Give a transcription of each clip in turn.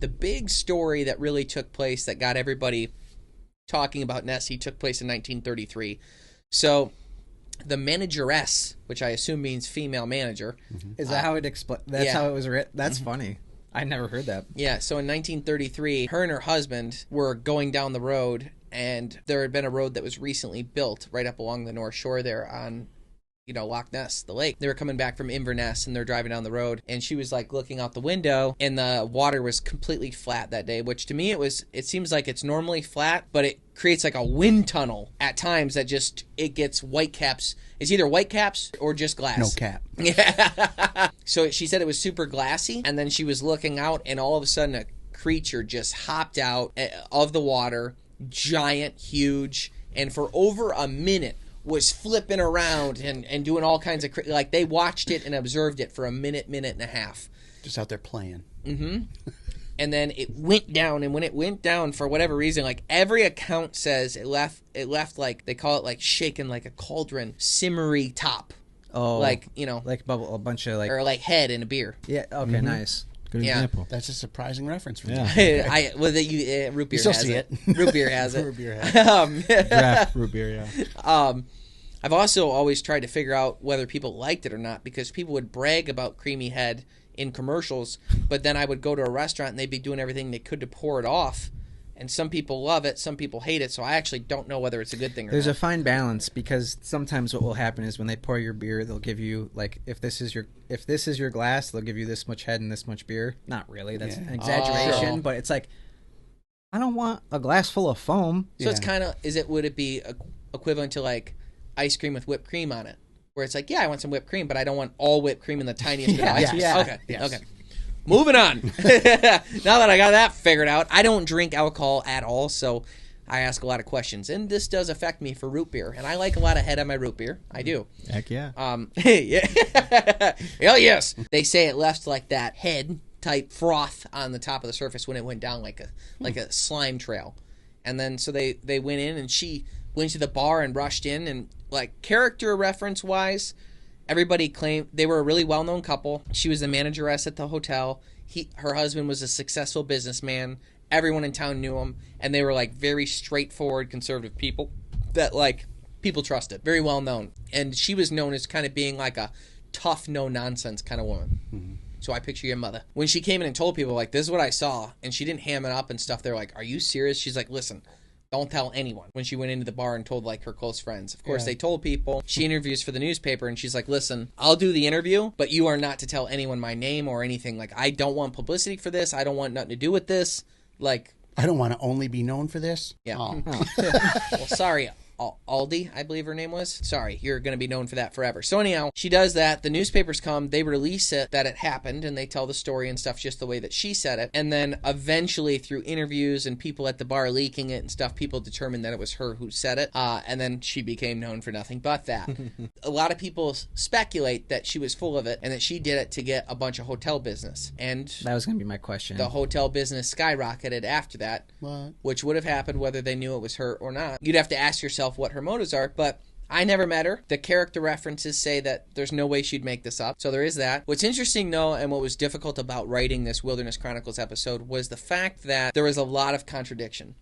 The big story that really took place that got everybody talking about Nessie took place in 1933. So the manageress, which I assume means female manager. Is that how it explains? That's how it was written? That's funny. I never heard that. Yeah, so in 1933, her and her husband were going down the road, and there had been a road that was recently built right up along the North Shore there on, Loch Ness, the lake. They were coming back from Inverness, and they're driving down the road, and she was, looking out the window, and the water was completely flat that day, which to me it seems like it's normally flat, but it creates like a wind tunnel at times that it gets white caps. It's either white caps or just glass. No cap. Yeah. So she said it was super glassy, and then she was looking out, and all of a sudden a creature just hopped out of the water, giant, huge, and for over a minute was flipping around and doing all kinds of they watched it and observed it for a minute and a half. Just out there playing. Mm-hmm. And then it went down, and when it went down, for whatever reason, every account says it left they call it shaken like a cauldron, simmery top. Oh, like bubble, a bunch of or head in a beer. Yeah. Okay. Nice. Good example. That's a surprising reference for you. Root beer. You still has see it. it. Root beer has it. Root beer has it. Draft root beer, yeah. I've also always tried to figure out whether people liked it or not, because people would brag about creamy head in commercials, but then I would go to a restaurant and they'd be doing everything they could to pour it off. And some people love it, some people hate it, so I actually don't know whether it's a good thing or not. There's a fine balance, because sometimes what will happen is when they pour your beer, they'll give you if this is your glass, they'll give you this much head and this much beer. Not really, that's an exaggeration, but it's I don't want a glass full of foam. So it's kind of would it be equivalent to ice cream with whipped cream on it, where it's I want some whipped cream, but I don't want all whipped cream in the tiniest bit of ice cream. Yeah. Okay. Yes. Okay. Moving on. Now that I got that figured out, I don't drink alcohol at all, so I ask a lot of questions. And this does affect me for root beer. And I like a lot of head on my root beer. I do. Heck yeah. Yeah. Hell yes. They say it left that head type froth on the top of the surface when it went down like a slime trail. And then so they went in, and she went to the bar and rushed in, and character reference wise, everybody claimed they were a really well-known couple. She was the manageress at the hotel. Her husband was a successful businessman. Everyone in town knew him, and they were very straightforward conservative people that people trusted. Very well known. And she was known as kind of being a tough, no-nonsense kind of woman. Mm-hmm. So I picture your mother. When she came in and told people, this is what I saw, and she didn't ham it up and stuff, they're like, are you serious? She's like, listen, don't tell anyone. When she went into the bar and told her close friends. Of course, they told people. She interviews for the newspaper, and she's like, listen, I'll do the interview, but you are not to tell anyone my name or anything. I don't want publicity for this. I don't want nothing to do with this. I don't want to only be known for this. Yeah. Oh. Well, sorry, Aldi, I believe her name was. Sorry, you're going to be known for that forever. So anyhow, she does that. The newspapers come. They release it, that it happened, and they tell the story and stuff just the way that she said it. And then eventually, through interviews and people at the bar leaking it and stuff, people determined that it was her who said it. And then she became known for nothing but that. A lot of people speculate that she was full of it and that she did it to get a bunch of hotel business. And that was going to be my question. The hotel business skyrocketed after that, which would have happened whether they knew it was her or not. You'd have to ask yourself what her motives are, but I never met her. The character references say that there's no way she'd make this up, so there is that. What's interesting, though, and what was difficult about writing this Wilderness Chronicles episode was the fact that there was a lot of contradiction.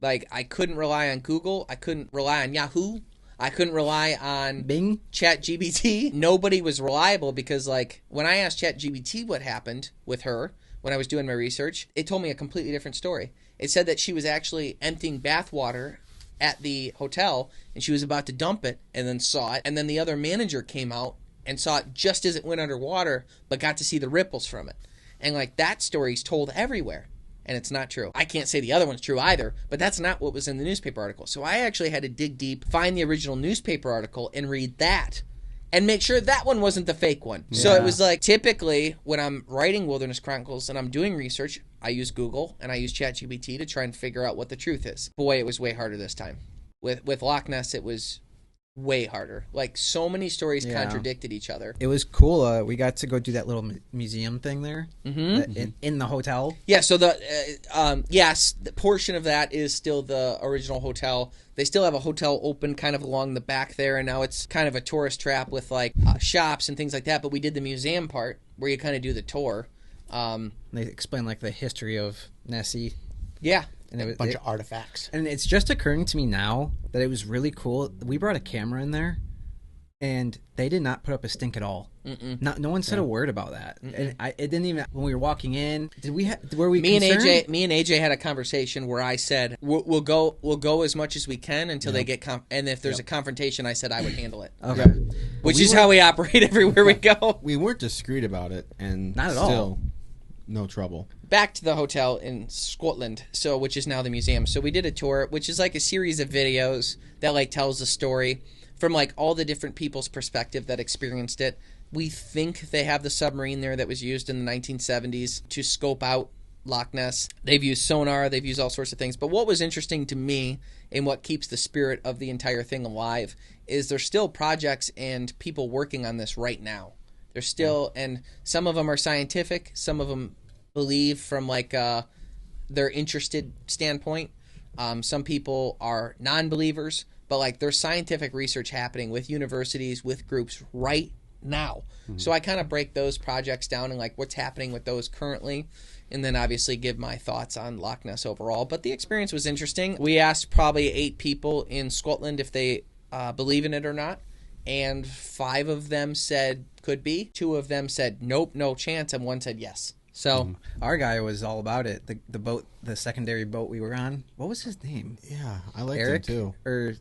I couldn't rely on Google, I couldn't rely on Yahoo, I couldn't rely on Bing, ChatGPT. Nobody was reliable because, when I asked ChatGPT what happened with her when I was doing my research, it told me a completely different story. It said that she was actually emptying bathwater at the hotel, and she was about to dump it and then saw it, and then the other manager came out and saw it just as it went underwater, but got to see the ripples from it. And that story's told everywhere, and it's not true. I can't say the other one's true either, but that's not what was in the newspaper article. So I actually had to dig deep, find the original newspaper article, and read that, and make sure that one wasn't the fake one. Yeah. So it was typically when I'm writing Wilderness Chronicles and I'm doing research, I use Google and I use ChatGPT to try and figure out what the truth is. Boy, it was way harder this time. With Loch Ness, it was way harder. So many stories contradicted each other. It was cool. We got to go do that little museum thing there in the hotel. Yeah, so the portion of that is still the original hotel. They still have a hotel open kind of along the back there, and now it's kind of a tourist trap with shops and things like that. But we did the museum part where you kind of do the tour. They explain like the history of Nessie. Yeah. And A bunch of artifacts. And it's just occurring to me now that it was really cool. We brought a camera in there, and they did not put up a stink at all. No one said a word about that. And it didn't even, when we were walking in, were we concerned? Me and AJ had a conversation where I said we'll go as much as we can until they get and if there's a confrontation, I said I would handle it. Okay. Which is how we operate everywhere we go. We weren't discreet about it, and not at still, all. No trouble. Back to the hotel in Scotland, which is now the museum. So we did a tour, which is like a series of videos that like tells the story from like all the different people's perspective that experienced it. We think they have the submarine there that was used in the 1970s to scope out Loch Ness. They've used sonar, they've used all sorts of things. But what was interesting to me and what keeps the spirit of the entire thing alive is there's still projects and people working on this right now. There's still, and some of them are scientific, some of them believe from like their interested standpoint. Some people are non-believers, but like there's scientific research happening with universities, with groups right now. So I kind of break those projects down and like what's happening with those currently, and then obviously give my thoughts on Loch Ness overall. But the experience was interesting. We asked probably 8 people in Scotland if they believe in it or not, and 5 of them said could be. 2 of them said nope, no chance, and 1 said yes. So our guy was all about it. The boat, the secondary boat we were on. What was his name? Yeah, I liked Eric him too. Or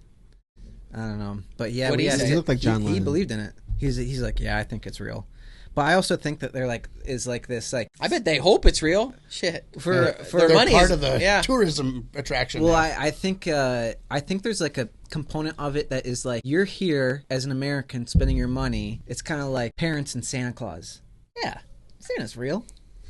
I don't know. But yeah, What do you say? He looked like John He Lennon. believed in it. He's like, yeah, I think it's real. But I also think that they're like is like this like I bet they hope it's real. Shit, for their They're money part is of the tourism attraction. Well, now. I think there's like a component of it that is like you're here as an American spending your money. It's kind of like parents and Santa Claus. Yeah, Santa's real.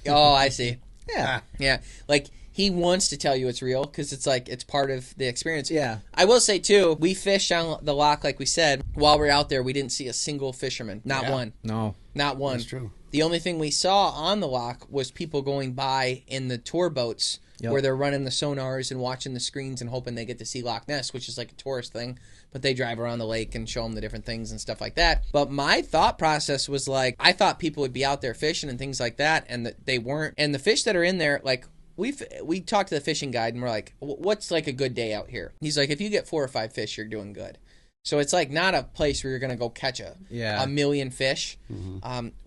Oh, I see. Yeah, Yeah, like he wants to tell you it's real because it's like it's part of the experience. yeah. I will say too, we fished on the loch like we said. While we were out there, we didn't see a single fisherman. Not one. No, Not one. That's true. The only thing we saw on the loch was people going by in the tour boats where they're running the sonars and watching the screens and hoping they get to see Loch Ness, which is like a tourist thing. But they drive around the lake and show them the different things and stuff like that. But my thought process was like, I thought people would be out there fishing and things like that, and that they weren't. And the fish that are in there, like, we talked to the fishing guide and we're like, what's like a good day out here? He's like, if you get 4 or 5 fish, you're doing good. So it's like not a place where you're going to go catch a million fish.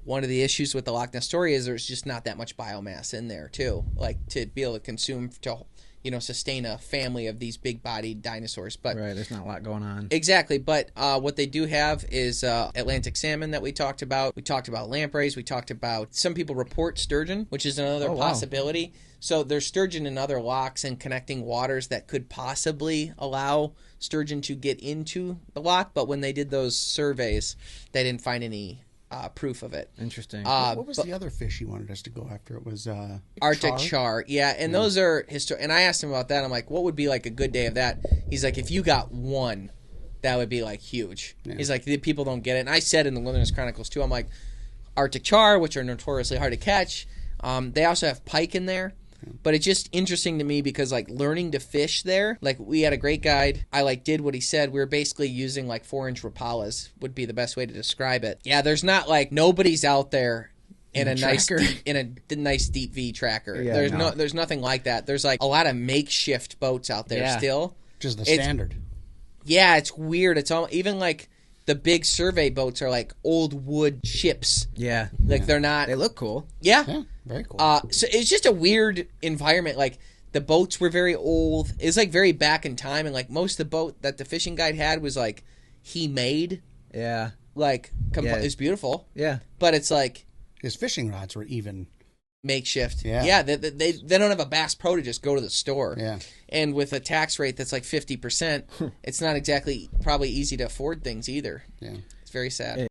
One of the issues with the Loch Ness story is there's just not that much biomass in there too, like to be able to consume to sustain a family of these big-bodied dinosaurs. But right. There's not a lot going on. Exactly, but what they do have is Atlantic salmon that we talked about. We talked about lampreys. We talked about, some people report sturgeon, which is another possibility. So there's sturgeon in other lochs and connecting waters that could possibly allow sturgeon to get into the loch. But when they did those surveys, they didn't find any proof of it. Interesting. What was the other fish you wanted us to go after? It was Arctic char. Yeah, and those are and I asked him about that. I'm like, what would be like a good day of that? He's like, if you got 1, that would be like huge. Yeah. He's like, the people don't get it. And I said in the Wilderness Chronicles too, I'm like, Arctic char, which are notoriously hard to catch. They also have pike in there. But it's just interesting to me because, like, learning to fish there, like, we had a great guide. I, like, did what he said. We were basically using, like, 4-inch Rapalas would be the best way to describe it. Yeah, there's not, like, nobody's out there in a nice deep V tracker. Yeah, there's nothing like that. There's, like, a lot of makeshift boats out there still. Just the standard. Yeah, it's weird. It's all, even, like, the big survey boats are, like, old wood ships. Yeah. Like, they're not... They look cool. Yeah. Very cool. So it's just a weird environment. Like, the boats were very old. It's like very back in time, and like most of the boat that the fishing guide had was like he made. Yeah. Like it's beautiful. Yeah. But it's like his fishing rods were even makeshift. Yeah. Yeah. They don't have a Bass Pro to just go to the store. Yeah. And with a tax rate that's like 50%, it's not exactly probably easy to afford things either. Yeah. It's very sad.